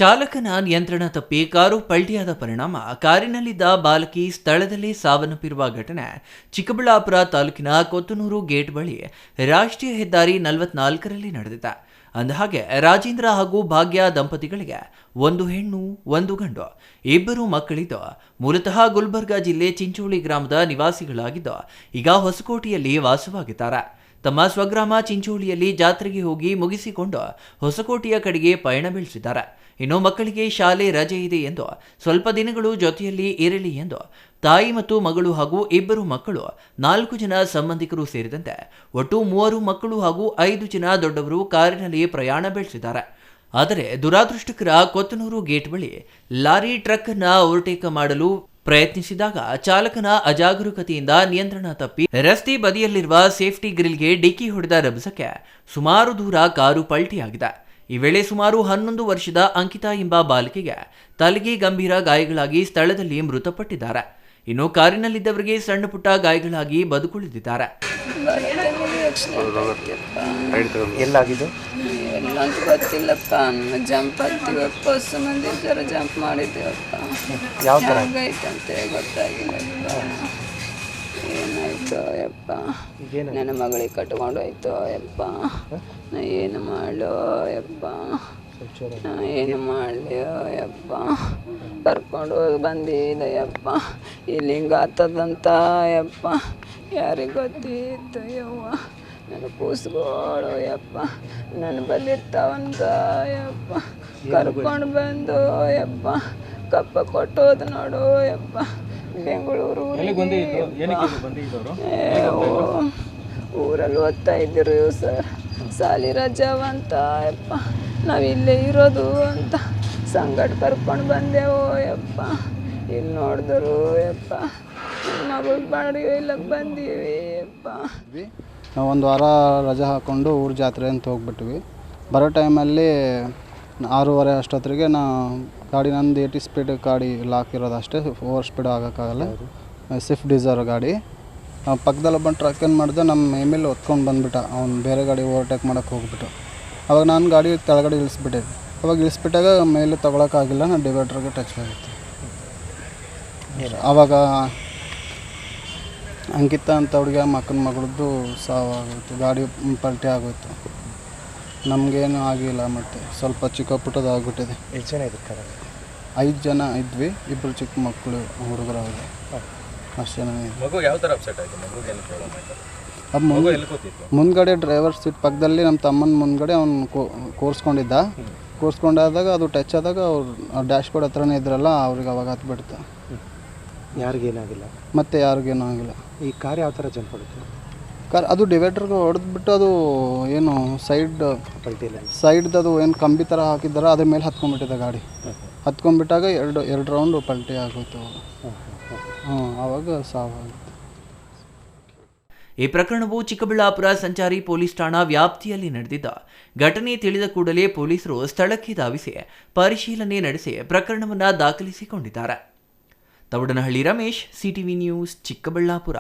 ಚಾಲಕನ ನಿಯಂತ್ರಣ ತಪ್ಪಿ ಕಾರು ಪಲ್ಟಿಯಾದ ಪರಿಣಾಮ ಕಾರಿನಲ್ಲಿದ್ದ ಬಾಲಕಿ ಸ್ಥಳದಲ್ಲಿ ಸಾವನ್ನಪ್ಪಿರುವ ಘಟನೆ ಚಿಕ್ಕಬಳ್ಳಾಪುರ ತಾಲೂಕಿನ ಕೊತ್ತನೂರು ಗೇಟ್ ಬಳಿ ರಾಷ್ಟ್ರೀಯ ಹೆದ್ದಾರಿ 44ರಲ್ಲಿ ನಡೆದಿದೆ. ಅಂದಹಾಗೆ ರಾಜೇಂದ್ರ ಹಾಗೂ ಭಾಗ್ಯ ದಂಪತಿಗಳಿಗೆ ಒಂದು ಹೆಣ್ಣು ಒಂದು ಗಂಡು ಇಬ್ಬರು ಮಕ್ಕಳಿದ್ದು ಮೂಲತಃ ಗುಲ್ಬರ್ಗಾ ಜಿಲ್ಲೆ ಚಿಂಚೋಳಿ ಗ್ರಾಮದ ನಿವಾಸಿಗಳಾಗಿದ್ದು ಈಗ ಹೊಸಕೋಟೆಯಲ್ಲಿ ವಾಸವಾಗಿದ್ದಾರೆ. ತಮ್ಮ ಸ್ವಗ್ರಾಮ ಚಿಂಚೋಳಿಯಲ್ಲಿ ಜಾತ್ರೆಗೆ ಹೋಗಿ ಮುಗಿಸಿಕೊಂಡು ಹೊಸಕೋಟೆಯ ಕಡೆಗೆ ಪಯಣ ಬೆಳೆಸಿದ್ದಾರೆ. ಇನ್ನು ಮಕ್ಕಳಿಗೆ ಶಾಲೆ ರಜೆ ಇದೆ ಎಂದು ಸ್ವಲ್ಪ ದಿನಗಳು ಜೊತೆಯಲ್ಲಿ ಇರಲಿ ಎಂದು ತಾಯಿ ಮತ್ತು ಮಗಳು ಹಾಗೂ ಇಬ್ಬರು ಮಕ್ಕಳು 4 ಜನ ಸಂಬಂಧಿಕರು ಸೇರಿದಂತೆ ಒಟ್ಟು 3 ಮಕ್ಕಳು ಹಾಗೂ 5 ಜನ ದೊಡ್ಡವರು ಕಾರಿನಲ್ಲಿ ಪ್ರಯಾಣ ಬೆಳೆಸಿದ್ದಾರೆ. ಆದರೆ ದುರಾದೃಷ್ಟಕರ ಕೊತ್ತನೂರು ಗೇಟ್ ಬಳಿ ಲಾರಿ ಟ್ರಕ್ ಅನ್ನ ಓವರ್ಟೇಕ್ ಮಾಡಲು ಪ್ರಯತ್ನಿಸಿದಾಗ ಚಾಲಕನ ಅಜಾಗರೂಕತೆಯಿಂದ ನಿಯಂತ್ರಣ ತಪ್ಪಿ ರಸ್ತೆ ಬದಿಯಲ್ಲಿರುವ ಸೇಫ್ಟಿ ಗ್ರಿಲ್ಗೆ ಡಿಕ್ಕಿ ಹೊಡೆದ ರಭಸಕ್ಕೆ ಸುಮಾರು ದೂರ ಕಾರು ಪಲ್ಟಿಯಾಗಿದೆ. ಈ ವೇಳೆ ಸುಮಾರು 11 ವರ್ಷದ ಅಂಕಿತಾ ಎಂಬ ಬಾಲಕಿಗೆ ತಲೆಗೆ ಗಂಭೀರ ಗಾಯಗಳಾಗಿ ಸ್ಥಳದಲ್ಲಿ ಮೃತಪಟ್ಟಿದ್ದಾರೆ. ಇನ್ನು ಕಾರಿನಲ್ಲಿದ್ದವರಿಗೆ ಸಣ್ಣ ಪುಟ್ಟ ಗಾಯಗಳಾಗಿ ಬದುಕುಳಿದಿದ್ದಾರೆ. ಎಲ್ಲಾಗಿದ್ದು ಎಲ್ಲಂತೂ ಗೊತ್ತಿಲ್ಲಪ್ಪ. ಜಂಪ್ ಆಗ್ತೀವಪ್ಪ, ಮಂದಿ ಜರ ಜಂಪ್ ಮಾಡಿದ್ದೀವಪ್ಪ. ಯಾವ ಥರ ಆಗೈತಂತೆ ಗೊತ್ತಾಗಿಲ್ಲಪ್ಪ. ಏನಾಯ್ತು ಯಪ್ಪ, ನನ್ನ ಮಗಳಿಗೆ ಕಟ್ಕೊಂಡು ಹೋಯ್ತು ಯಪ್ಪ. ನಾ ಏನು ಮಾಡಲೋ ಯಪ್ಪ, ನಾ ಏನು ಮಾಡಲಿ ಯಪ್ಪ. ಕರ್ಕೊಂಡು ಹೋಗಿ ಬಂದಿದ್ದೆ ಯಪ್ಪ. ಇಲ್ಲಿ ಹಿಂಗೆ ಆಗ್ತದಂತ ಯಪ್ಪ, ಯಾರಿಗೆ ಗೊತ್ತಿತ್ತು ಯವ್ವ. ನನ್ನ ಕೂಸ್ಗಳು ಯಪ್ಪ ನನ್ನ ಬಲ್ಲಿರ್ತಾವಂತ ಯಪ್ಪ. ಕರ್ಕೊಂಡು ಬಂದು ಯಪ್ಪ ಕಪ್ಪ ಕೊಟ್ಟೋದು ನೋಡು ಯಪ್ಪ. ಬೆಂಗಳೂರು ಊರಲ್ಲಿ ಓದ್ತಾ ಇದ್ದರು ಸರ್. ಸಾಲಿ ರಜಾವಂತ ಯಪ್ಪ, ನಾವಿಲ್ಲೇ ಇರೋದು ಅಂತ ಸಂಗಡ ಕರ್ಕೊಂಡು ಬಂದೆವು ಯಪ್ಪ. ಇಲ್ಲಿ ನೋಡಿದ್ರು ಯಪ್ಪ, ಮಗಳು ಬಾಡಿಗೆ ಇಲ್ಲಕ್ಕೆ ಬಂದೀವಿ ಯಪ್ಪ. ನಾವು ಒಂದು ವಾರ ರಜೆ ಹಾಕ್ಕೊಂಡು ಊರ ಜಾತ್ರೆ ಅಂತ ಹೋಗ್ಬಿಟ್ವಿ. ಬರೋ ಟೈಮಲ್ಲಿ 6:30 ಅಷ್ಟೊತ್ತಿಗೆ ಗಾಡಿ ನಂದು 80 ಸ್ಪೀಡ್ ಗಾಡಿ ಲಾಕ್ ಇರೋದು ಅಷ್ಟೇ, ಓವರ್ ಸ್ಪೀಡ್ ಆಗೋಕ್ಕಾಗಲ್ಲ. ಸ್ವಿಫ್ಟ್ ಡಿಸೈರ್ ಗಾಡಿ. ಪಕ್ಕದಲ್ಲಿ ಒಬ್ಬ ಟ್ರಕ್ ಏನು ಮಾಡಿದೆ, ನಮ್ಮ ಮೇಲೆ ಹೊತ್ಕೊಂಡು ಬಂದುಬಿಟ್ಟ. ಅವ್ನು ಬೇರೆ ಗಾಡಿ ಓವರ್ಟೇಕ್ ಮಾಡೋಕ್ಕೆ ಹೋಗ್ಬಿಟ್ಟು ಅವಾಗ ನಾನು ಗಾಡಿ ಕೆಳಗಡೆ ಇಳಿಸ್ಬಿಟ್ಟೆ. ಅವಾಗ ಇಳಿಸ್ಬಿಟ್ಟಾಗ ಮೇಲೆ ತೊಗೊಳಕ್ಕಾಗಿಲ್ಲ, ನಾನು ಡಿವೈಡ್ರಿಗೆ ಟಚ್ ಆಗಿತ್ತು. ಆವಾಗ ಅಂಕಿತ ಅಂತ ಹುಡುಗ ಮಕ್ಕನ ಮಗಳದ್ದು ಸಾವಾಗೋಯ್ತು. ಗಾಡಿ ಪಲ್ಟಿ ಆಗೋಯ್ತು. ನಮಗೇನು ಆಗಿಲ್ಲ, ಮತ್ತು ಸ್ವಲ್ಪ ಚಿಕ್ಕ ಪುಟ್ಟದು ಆಗಿಬಿಟ್ಟಿದೆ. ಎಷ್ಟು ಜನ ಇದ್ರು ಕಾರಲ್ಲಿ? 5 ಜನ ಇದ್ವಿ, 2 ಚಿಕ್ಕ ಮಕ್ಕಳು ಹುಡುಗರು ಅವ್ರು ಅಷ್ಟು ಜನ. ಮುಂದ್ಗಡೆ ಡ್ರೈವರ್ ಸೀಟ್ ಪಕ್ಕದಲ್ಲಿ ನಮ್ಮ ತಮ್ಮನ ಮುಂದ್ಗಡೆ ಅವ್ನು ಕೂರಿಸ್ಕೊಂಡಿದ್ದ. ಕೂರಿಸ್ಕೊಂಡಾದಾಗ ಅದು ಟಚ್ ಆದಾಗ ಅವ್ರು ಡ್ಯಾಶ್ ಬೋರ್ಡ್ ಹತ್ರನೇ ಇದ್ರಲ್ಲ, ಅವ್ರಿಗೆ ಅವಾಗ ಹತ್ಬಿಡ್ತು. ಯಾರಿಗೇನಾಗಿಲ್ಲ? ಮತ್ತೆ ಯಾರಿಗೇನೂ ಆಗಿಲ್ಲ. ಈ ಕಾರ್ ಯಾವ ಥರ ಜಂಪ್ ಹೊಡಿತು? ಕಾರ್ ಅದು ಡಿವೈಡ್ರಿಗೆ ಹೊಡೆದ್ಬಿಟ್ಟು ಅದು ಏನು ಸೈಡ್ದು ಅದು ಏನು ಕಂಬಿ ಥರ ಹಾಕಿದ್ದಾರೆ, ಅದ್ರ ಮೇಲೆ ಹತ್ಕೊಂಡ್ಬಿಟ್ಟಿದೆ ಗಾಡಿ. ಹತ್ಕೊಂಡ್ಬಿಟ್ಟಾಗ ಎರಡು ರೌಂಡು ಪಲ್ಟಿ ಆಗೋಯ್ತು. ಆವಾಗ ಸಾವಾಗುತ್ತೆ. ಈ ಪ್ರಕರಣವು ಚಿಕ್ಕಬಳ್ಳಾಪುರ ಸಂಚಾರಿ ಪೊಲೀಸ್ ಠಾಣಾ ವ್ಯಾಪ್ತಿಯಲ್ಲಿ ನಡೆದಿದ್ದ ಘಟನೆ ತಿಳಿದ ಕೂಡಲೇ ಪೊಲೀಸರು ಸ್ಥಳಕ್ಕೆ ಧಾವಿಸಿ ಪರಿಶೀಲನೆ ನಡೆಸಿ ಪ್ರಕರಣವನ್ನು ದಾಖಲಿಸಿಕೊಂಡಿದ್ದಾರೆ. ತವಡನಹಳ್ಳಿ ರಮೇಶ್, ಸಿಟಿವಿ ನ್ಯೂಸ್, ಚಿಕ್ಕಬಳ್ಳಾಪುರ.